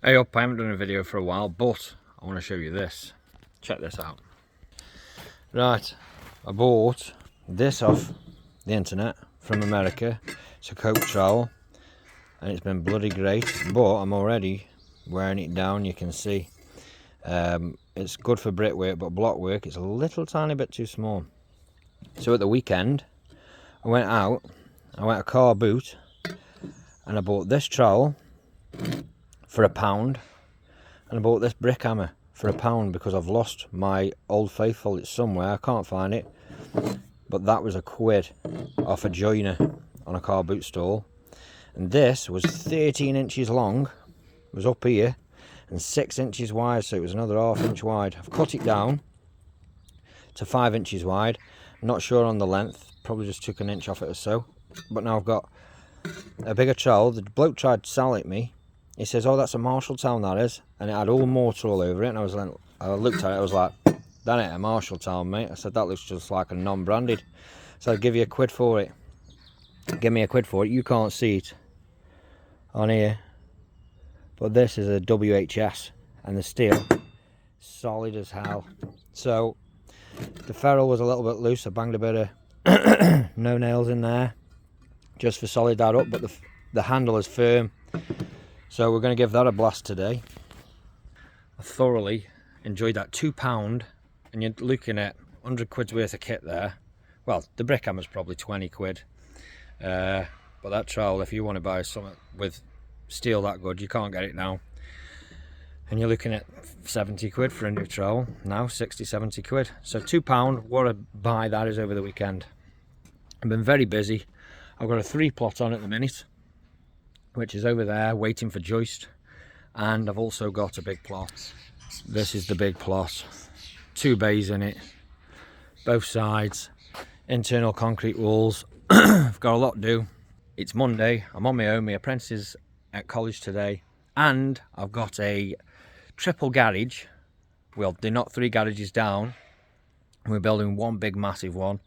Hey up, I haven't done a video for a while, but I want to show you this. Check this out. Right, I bought this off the internet from America. It's a coat trowel and it's been bloody great, but I'm already wearing it down, you can see. It's good for brickwork, but block work it's a little tiny bit too small. So at the weekend I went a car boot and I bought this trowel for £1, and I bought this brick hammer for £1 because I've lost my Old Faithful. It's somewhere, I can't find it, but that was £1 off a joiner on a car boot stall. And this was 13 inches long, it was up here, and 6 inches wide, so it was another ½ inch wide. I've cut it down to 5 inches wide. I'm not sure on the length, probably just took an inch off it or so. But now I've got a bigger trowel. The bloke tried to sell it me. He says, oh, that's a Marshalltown, that is. And it had all mortar all over it. And I was like, I looked at it, I was like, that ain't a Marshalltown, mate. I said, that looks just like a non-branded. So I'd give you £1 for it. Give me £1 for it. You can't see it on here, but this is a WHS, and the steel solid as hell. So the ferrule was a little bit loose. I banged a bit of no nails in there just for solid that up, but the handle is firm. So we're going to give that a blast today. I thoroughly enjoyed that. £2, and you're looking at 100 quid's worth of kit there. Well, the brick hammer's probably 20 quid. But that trowel, if you want to buy something with steel that good, you can't get it now. And you're looking at 70 quid for a new trowel. Now 60, 70 quid. So £2, what a buy that is over the weekend. I've been very busy. I've got a 3-plot on at the minute, which is over there waiting for joist, and I've also got a big plot. This is the big plot, 2 bays in it, both sides, internal concrete walls. I've got a lot to do. It's Monday, I'm on my own, my apprentice is at college today, and I've got a triple garage. Well, they're not 3 garages down, we're building one big massive one.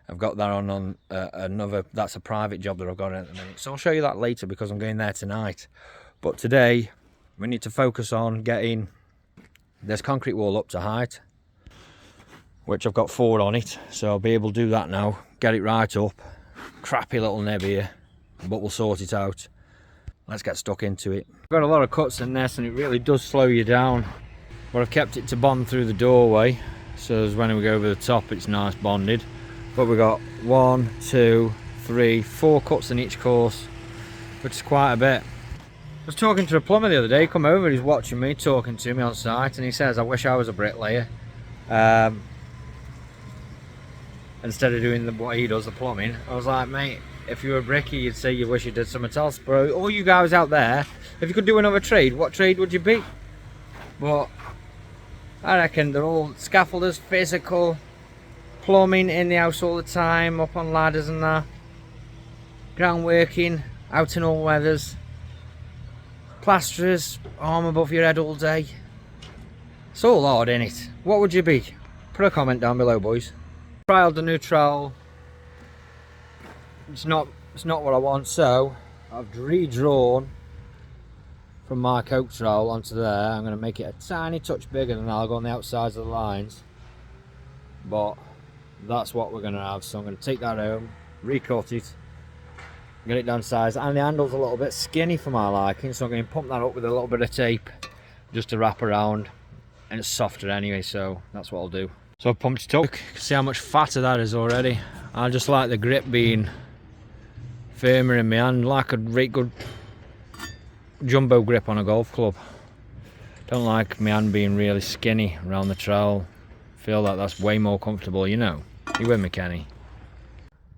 I've got that on another, that's a private job that I've got at the minute. So I'll show you that later because I'm going there tonight. But today, we need to focus on getting this concrete wall up to height, which I've got 4 on it. So I'll be able to do that now, get it right up. Crappy little neb here, but we'll sort it out. Let's get stuck into it. I've got a lot of cuts in this and it really does slow you down. But I've kept it to bond through the doorway, so as when we go over the top it's nice bonded. But we've got 1, 2, 3, 4 cuts in each course, which is quite a bit. I was talking to a plumber the other day, he come over, he's watching me, talking to me on site, and he says, I wish I was a bricklayer. Instead of doing what he does, the plumbing. I was like, mate, if you were a bricky, you'd say you wish you did something else, bro. All you guys out there, if you could do another trade, what trade would you be? But I reckon they're all scaffolders, physical, plumbing in the house all the time, up on ladders and that, ground working, out in all weathers, plasterers, arm above your head all day. It's all hard, innit? What would you be? Put a comment down below, boys. Trialed the new trowel. It's not what I want, so I've redrawn from my coat trowel onto there. I'm going to make it a tiny touch bigger than I'll go on the outsides of the lines, but that's what we're going to have. So I'm going to take that home, recut it, get it down size, and the handle's a little bit skinny for my liking, so I'm going to pump that up with a little bit of tape just to wrap around, and it's softer anyway, so that's what I'll do. So I've pumped it up. You can see how much fatter that is already. I just like the grip being firmer in my hand, like a really good jumbo grip on a golf club. Don't like my hand being really skinny around the trowel. Feel like that's way more comfortable, you know. You with me, Kenny?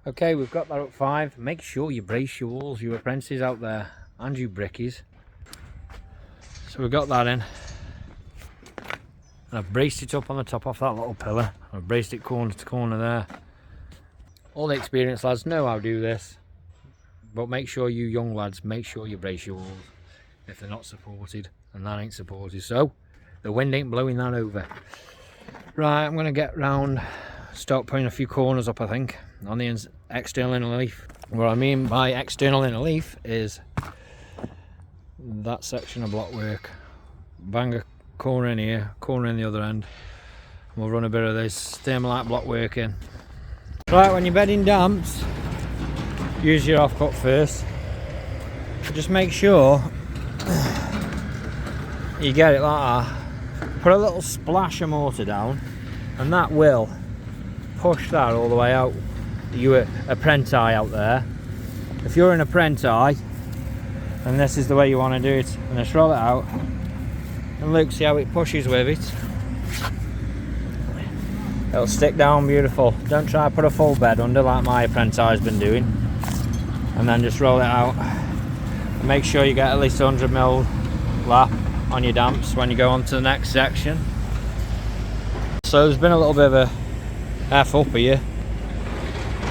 Okay, we've got that up 5. Make sure you brace your walls, you apprentices out there, and you brickies. So we've got that in. And I've braced it up on the top off that little pillar. I've braced it corner to corner there. All the experienced lads know how to do this. But make sure you young lads, make sure you brace your walls if they're not supported. And that ain't supported. So the wind ain't blowing that over. Right, I'm going to get round, start putting a few corners up, I think, on the external inner leaf. What I mean by external inner leaf is that section of block work bang a corner in here, corner in the other end, and we'll run a bit of this thermalite block work in. Right, when you're bedding damps, use your off cut first. Just make sure you get it like that. Put a little splash of mortar down, and that will push that all the way out. You apprenti out there, if you're an apprenti, then this is the way you want to do it. And just roll it out, and look, see how it pushes with it. It'll stick down beautiful. Don't try to put a full bed under like my apprenti's been doing, and then just roll it out. And make sure you get at least 100mm lap on your damps when you go on to the next section. So there's been a little bit of a F up here.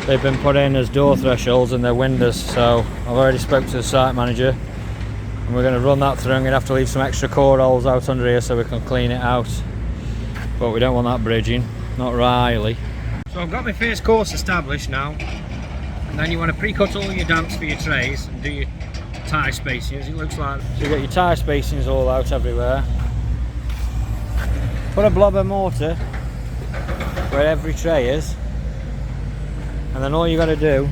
They've been put in as door thresholds and their windows, so I've already spoke to the site manager, and we're going to run that through. I'm going to have to leave some extra core holes out under here so we can clean it out, but we don't want that bridging, not really. So I've got my first course established now, and then you want to pre-cut all your damps for your trays and do your tie spacings. It looks like, so you've got your tie spacings all out everywhere. Put a blob of mortar where every tray is, and then all you got to do,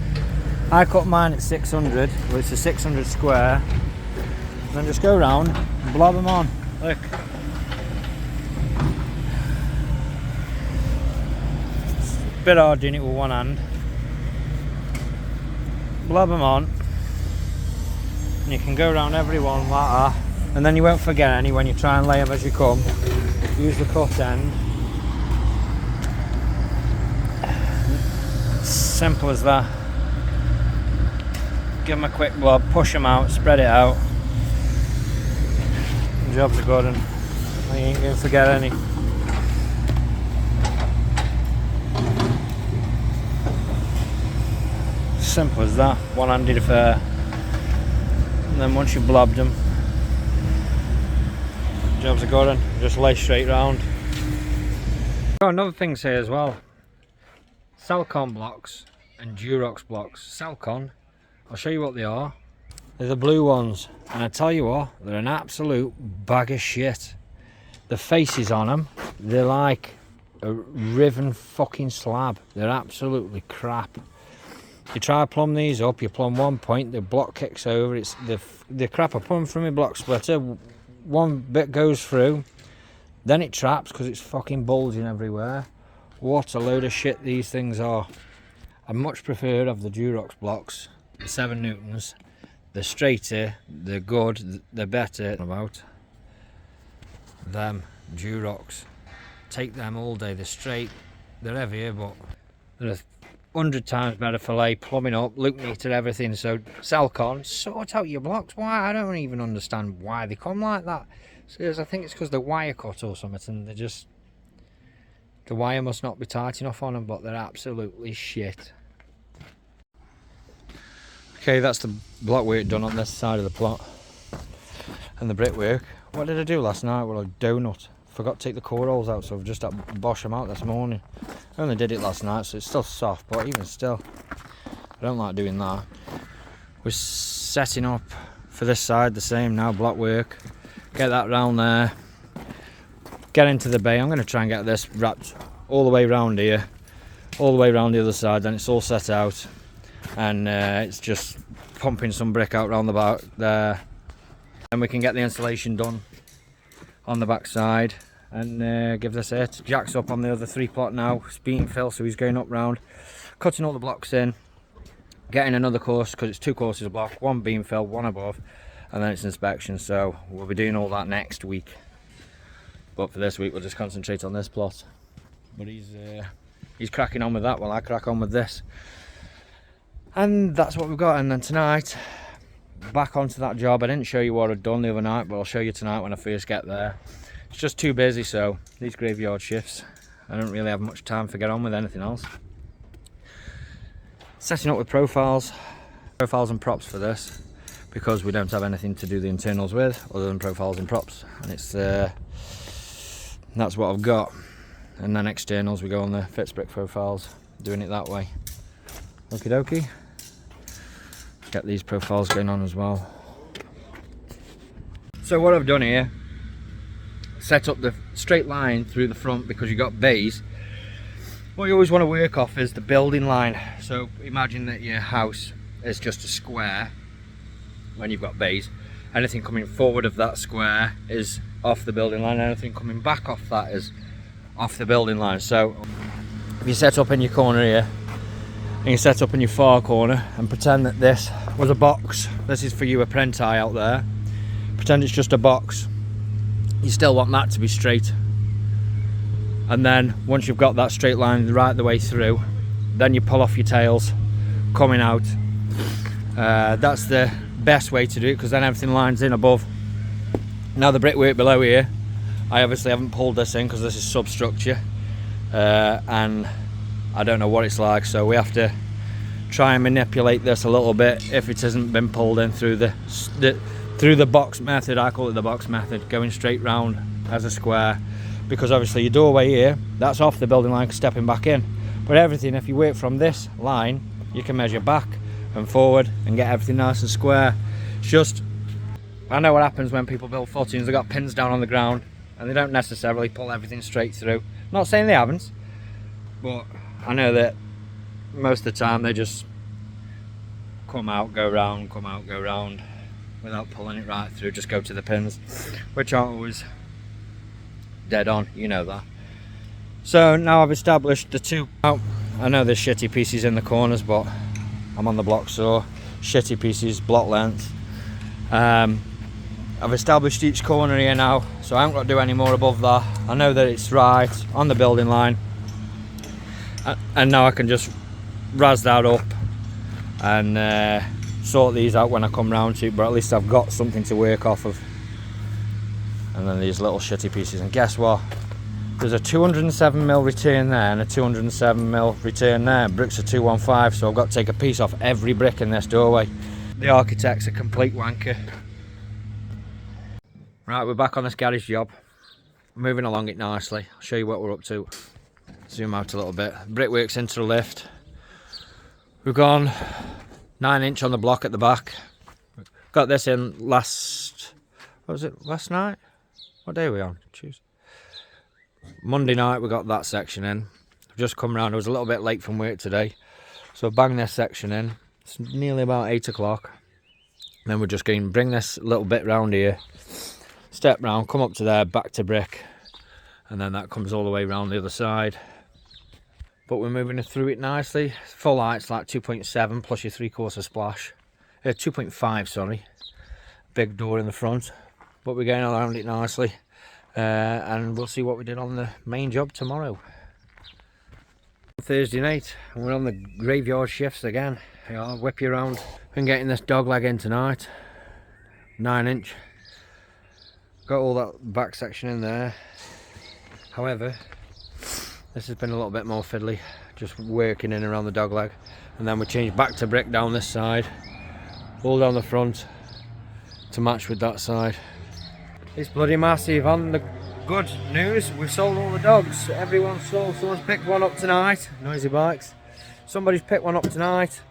I cut mine at 600, well it's a 600 square, and then just go around and blob them on. Look, it's a bit hard doing it with one hand. Blob them on, and you can go around every one like that, and then you won't forget any when you try and lay them as you come. Use the cut end. Simple as that. Give them a quick blob, push them out, spread it out. The jobs are good, and you ain't going to forget any. Simple as that, one-handed affair. And then once you've blobbed them, jobs are good, and just lay straight round. Got another thing to say as well. Salcon blocks and Durox blocks. Salcon, I'll show you what they are. They're the blue ones, and I tell you what, they're an absolute bag of shit. The faces on them, they're like a riven fucking slab. They're absolutely crap. You try to plumb these up, you plumb one point, the block kicks over. It's the crap. I put them through my block splitter, one bit goes through, then it traps because it's fucking bulging everywhere. What a load of shit these things are. I much prefer of the Durox blocks, the 7 newtons. They're straighter, they're good, they're better. About them Durox, take them all day. They're straight, they're heavier, but they're 100 times better for lay, plumbing up, loop meter, everything. So Salcon, sort out your blocks. Why? I don't even understand why they come like that. Seriously, I think it's because they're wire cut or something, and they're just, the wire must not be tight enough on them, but they're absolutely shit. Okay, that's the block work done on this side of the plot and the brickwork. What did I do last night? Well, a donut. Forgot to take the core holes out, so I've just had to bosh them out this morning. I only did it last night, so it's still soft, but even still, I don't like doing that. We're setting up for this side the same now, block work. Get that round there. Get into the bay. I'm going to try and get this wrapped all the way around here, all the way around the other side, then it's all set out, and it's just pumping some brick out round the back there, and we can get the installation done on the back side and give this it. Jack's up on the other 3 plot now, it's being filled, so he's going up round, cutting all the blocks in, getting another course, because it's 2 courses of block, 1 beam fill, 1 above, and then it's inspection. So we'll be doing all that next week, but for this week we'll just concentrate on this plot. But he's cracking on with that while I crack on with this, and that's what we've got. And then tonight, back onto that job. I didn't show you what I'd done the other night, but I'll show you tonight when I first get there. It's just too busy, so these graveyard shifts, I don't really have much time to get on with anything else. Setting up with profiles and props for this, because we don't have anything to do the internals with other than profiles and props, and it's that's what I've got. And then externals, we go on the fixed brick profiles, doing it that way. Okie dokie. Get these profiles going on as well. So what I've done here, set up the straight line through the front because you've got bays, what you always want to work off is the building line. So imagine that your house is just a square when you've got bays. Anything coming forward of that square is off the building line, anything coming back off that is off the building line. So if you set up in your corner here, and you set up in your far corner, and pretend that this was a box, this is for you apprenti out there, pretend it's just a box, you still want that to be straight. And then once you've got that straight line right the way through, then you pull off your tails coming out. That's the best way to do it, because then everything lines in above. Now the brickwork below here, I obviously haven't pulled this in because this is substructure, and I don't know what it's like, so we have to try and manipulate this a little bit if it hasn't been pulled in through the box method. I call it the box method, going straight round as a square, because obviously your doorway here, that's off the building line, stepping back in. But everything, if you work from this line, you can measure back and forward and get everything nice and square. It's just, I know what happens when people build footings, they've got pins down on the ground and they don't necessarily pull everything straight through. Not saying they haven't, but I know that most of the time they just come out, go round, come out, go round without pulling it right through, just go to the pins, which aren't always dead on, you know that. So now I've established the two. I know there's shitty pieces in the corners, but I'm on the block saw, shitty pieces, block length. I've established each corner here now, so I haven't got to do any more above that. I know that it's right on the building line, and now I can just razz that up and sort these out when I come round to it, but at least I've got something to work off of. And then these little shitty pieces, and guess what, there's a 207mm return there and a 207mm return there. Bricks are 215, so I've got to take a piece off every brick in this doorway. The architect's a complete wanker. Right, we're back on this garage job, moving along it nicely. I'll show you what we're up to. Zoom out a little bit. Brickwork's into the lift. We've gone 9" on the block at the back. Got this in last, what was it, last night? What day are we on? Tuesday. Monday night we got that section in. I've just come round, I was a little bit late from work today, so bang this section in. It's nearly about 8 o'clock. Then we're just going to bring this little bit round here, step round, come up to there, back to brick, and then that comes all the way round the other side. But we're moving through it nicely. Full height's like 2.7 plus your 3/4 splash. 2.5, sorry. Big door in the front. But we're going around it nicely. And we'll see what we did on the main job tomorrow. Thursday night, and we're on the graveyard shifts again. I'll whip you around. Been getting this dog leg in tonight. 9". Got all that back section in there. However, this has been a little bit more fiddly, just working in around the dog leg. And then we change back to brick down this side, all down the front to match with that side. It's bloody massive. On the good news, we've sold all the dogs. Everyone's sold. Someone's picked one up tonight. Noisy bikes. Somebody's picked one up tonight.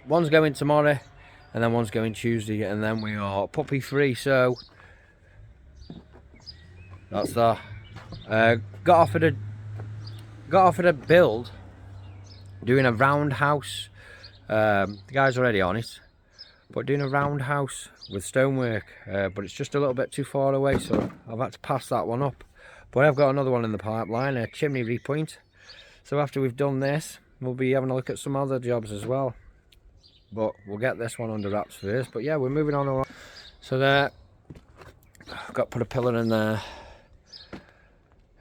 One's going tomorrow, and then one's going Tuesday, and then we are puppy free. So that's that. Got offered a build, doing a roundhouse. The guy's already on it, but doing a roundhouse with stonework, but it's just a little bit too far away, so I've had to pass that one up. But I've got another one in the pipeline, a chimney repoint. So after we've done this, we'll be having a look at some other jobs as well. But we'll get this one under wraps first. But yeah, we're moving on along. So there, I've got to put a pillar in there.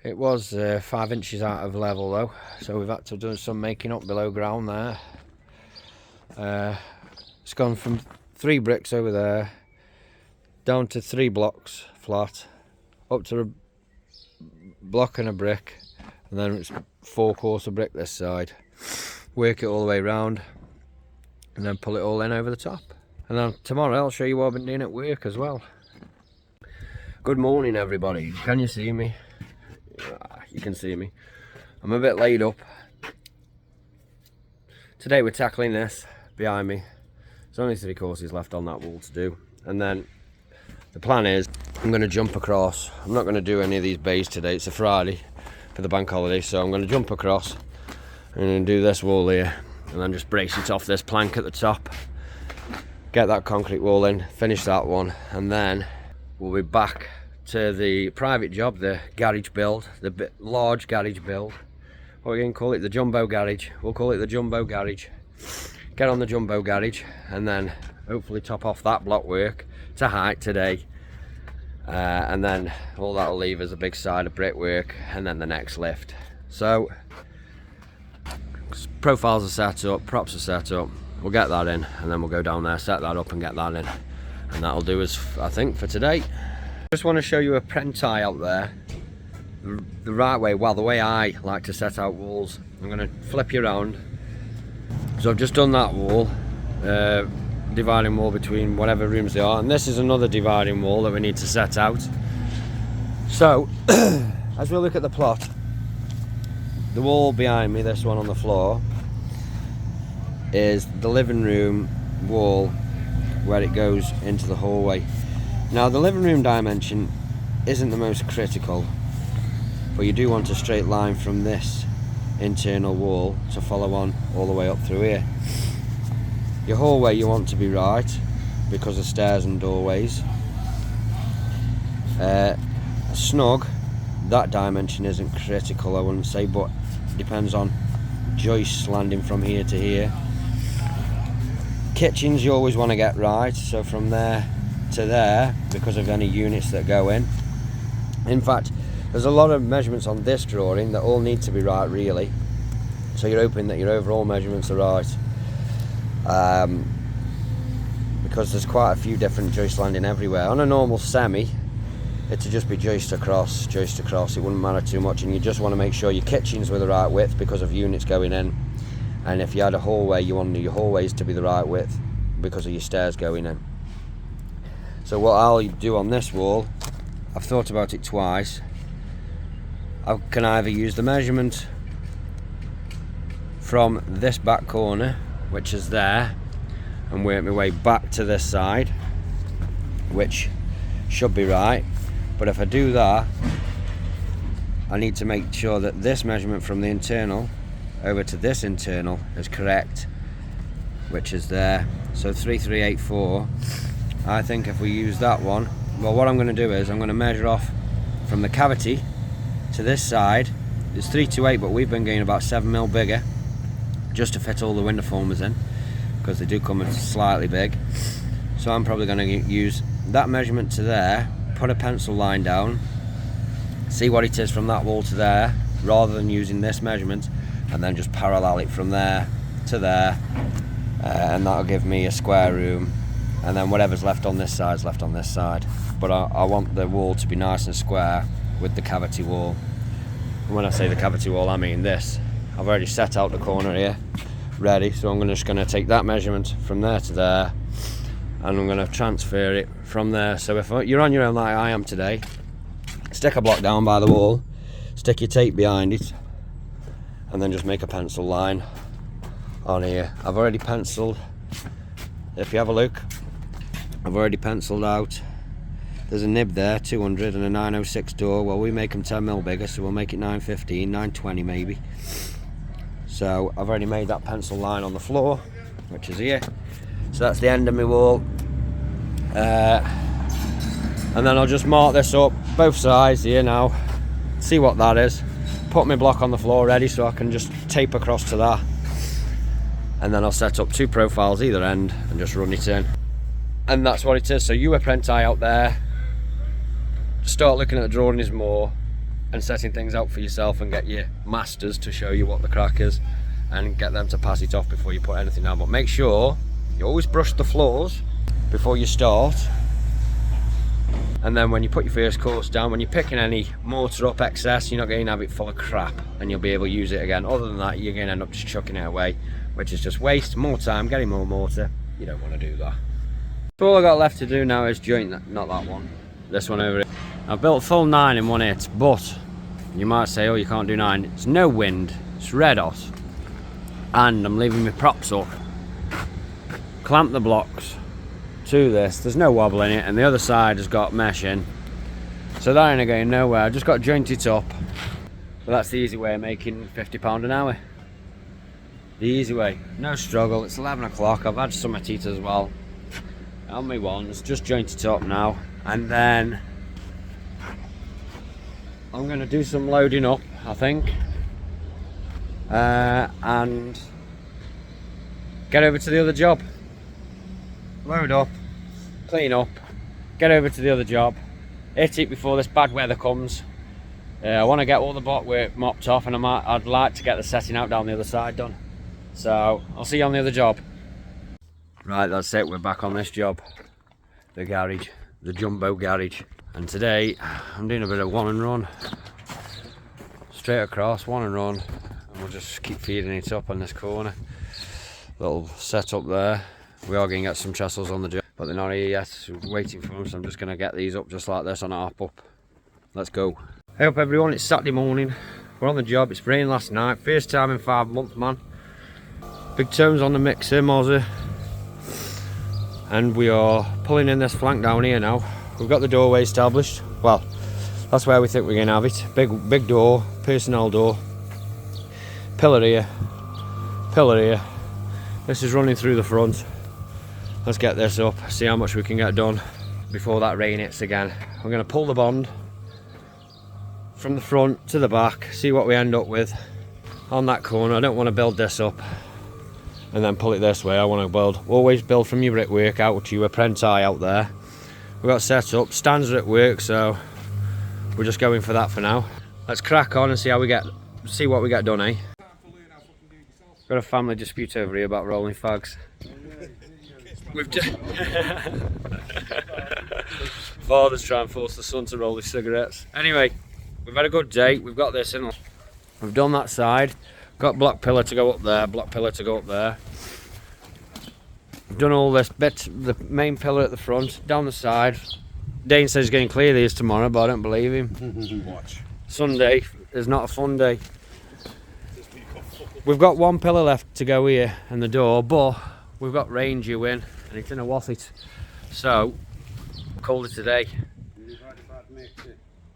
It was 5 inches out of level though, so we've had to do some making up below ground there. It's gone from 3 bricks over there down to 3 blocks flat, up to a block and a brick, and then it's 4/4 brick this side. Work it all the way round and then pull it all in over the top. And then tomorrow I'll show you what I've been doing at work as well. Good morning everybody. Can you see me? You can see me. I'm a bit laid up. Today we're tackling this behind me. There's only 3 courses left on that wall to do, and then the plan is I'm going to jump across. I'm not going to do any of these bays today. It's a Friday for the bank holiday, so I'm going to jump across and do this wall here, and then just brace it off this plank at the top, get that concrete wall in, finish that one, and then we'll be back to the private job, the garage build, the large garage build. Or we can call it the jumbo garage. We'll call it the jumbo garage. Get on the jumbo garage and then hopefully top off that block work to height today, and then all that'll leave is a big side of brickwork and then the next lift. So profiles are set up, props are set up, we'll get that in, and then we'll go down there, set that up and get that in, and that'll do us, I think, for today. Just want to show you aprenti out there the right way, well, the way I like to set out walls. I'm going to flip you around. So I've just done that wall, dividing wall between whatever rooms they are, and this is another dividing wall that we need to set out. So as we look at the plot, the wall behind me, this one on the floor, is the living room wall where it goes into the hallway. Now the living room dimension isn't the most critical, but you do want a straight line from this internal wall to follow on all the way up through here. Your hallway you want to be right because of stairs and doorways. Snug, that dimension isn't critical, I wouldn't say, but depends on joists landing from here to here. Kitchens you always want to get right, so from there to there, because of any units that go in. In fact, there's a lot of measurements on this drawing that all need to be right, really, so you're hoping that your overall measurements are right, because there's quite a few different joists landing everywhere. On a normal semi, it'd just be joist across, it wouldn't matter too much, and you just want to make sure your kitchens were the right width because of units going in. And if you had a hallway, you want your hallways to be the right width because of your stairs going in. So what I'll do on this wall, I've thought about it twice. I can either use the measurement from this back corner, which is there, and work my way back to this side, which should be right. But if I do that, I need to make sure that this measurement from the internal over to this internal is correct, which is there. So 3384. I think if we use that one, well, what I'm going to do is I'm going to measure off from the cavity to this side. It's 328, but we've been getting about 7mm bigger just to fit all the window formers in, because they do come in slightly big. So I'm probably going to use that measurement to there, put a pencil line down, see what it is from that wall to there, rather than using this measurement, and then just parallel it from there to there, and that'll give me a square room, and then whatever's left on this side is left on this side. But I want the wall to be nice and square with the cavity wall. And when I say the cavity wall, I mean this. I've already set out the corner here ready, so I'm just going to take that measurement from there to there, and I'm going to transfer it from there. So if you're on your own like I am today, stick a block down by the wall, stick your tape behind it, and then just make a pencil line on here. I've already penciled, if you have a look, I've already penciled out, there's a nib there, 200, and a 906 door. Well, we make them 10mm bigger, so we'll make it 915, 920 maybe. So I've already made that pencil line on the floor, which is here. So that's the end of my wall. And then I'll just mark this up, both sides here now, see what that is. Put my block on the floor ready so I can just tape across to that. And then I'll set up 2 profiles either end and just run it in. And that's what it is. So you aprenti out there, start looking at the drawings more and setting things out for yourself, and get your masters to show you what the crack is and get them to pass it off before you put anything down. But make sure you always brush the floors before you start, and then when you put your first course down, when you're picking any mortar up excess, you're not going to have it full of crap and you'll be able to use it again. Other than that, you're going to end up just chucking it away, which is just waste more time getting more mortar. You don't want to do that. So all I got left to do now is joint that, not that one, this one over here. I've built full 9 in one hit, but you might say, oh, you can't do 9. It's no wind, it's red hot, and I'm leaving my props up. Clamp the blocks to this, there's no wobble in it, and the other side has got mesh in, So that ain't going nowhere. I just got to joint it up. But that's the easy way of making £50 an hour. The easy way, no struggle. It's 11 o'clock. I've had some at eat as well. On my ones, just joint it up now, and then I'm going to do some loading up, I think, and get over to the other job. Load up, clean up, get over to the other job, hit it before this bad weather comes. I want to get all the bot work mopped off, and I'd like to get the setting out down the other side done. So I'll see you on the other job. Right, that's it, we're back on this job. The garage, the jumbo garage. And today, I'm doing a bit of one and run. Straight across, one and run. And we'll just keep feeding it up on this corner. Little setup there. We are going to get some trestles on the job, but they're not here yet. So we're waiting for them, so I'm just going to get these up just like this on a hop up. Let's go. Hey up everyone, it's Saturday morning. We're on the job, it's rained last night. First time in 5 months, man. Big tones on the mixer, Mozzie. And we are pulling in this flank down here now. We've got the doorway established. Well, that's where we think we're going to have it. Big door, personnel door. Pillar here, pillar here. This is running through the front. Let's get this up, see how much we can get done before that rain hits again. We're going to pull the bond from the front to the back, see what we end up with on that corner. I don't want to build this up and then pull it this way. I want to always build from your brickwork out to your aprenti out there. We've got set up, stands are at work, so we're just going for that for now. Let's crack on and see what we get done, eh? Got a family dispute over here about rolling fags. We've just father's trying to force the son to roll his cigarettes. Anyway, we've had a good day. We've got this in. We've done that side. Got block pillar to go up there, block pillar to go up there. We've done all this bit, the main pillar at the front, down the side. Dane says he's going to clear these tomorrow, but I don't believe him. Watch. Sunday is not a fun day. We've got one pillar left to go here and the door, but we've got rain due in and it's in a wasset. So, called it today.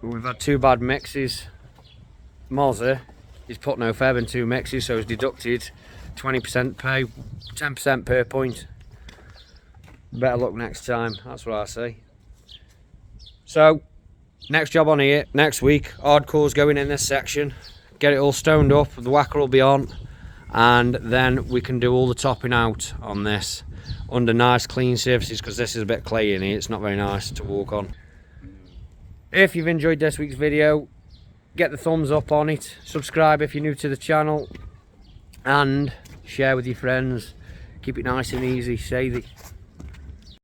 We've had 2 bad mixes. Mozzie, he's put no feb in 2 mixes, so he's deducted 20% pay, 10% per point. Better luck next time, that's what I say. So, next job on here, next week, hardcore's going in this section. Get it all stoned up, the whacker will be on, and then we can do all the topping out on this under nice clean surfaces, because this is a bit clay in here, it's not very nice to walk on. If you've enjoyed this week's video, get the thumbs up on it, subscribe if you're new to the channel, and share with your friends. Keep it nice and easy, say the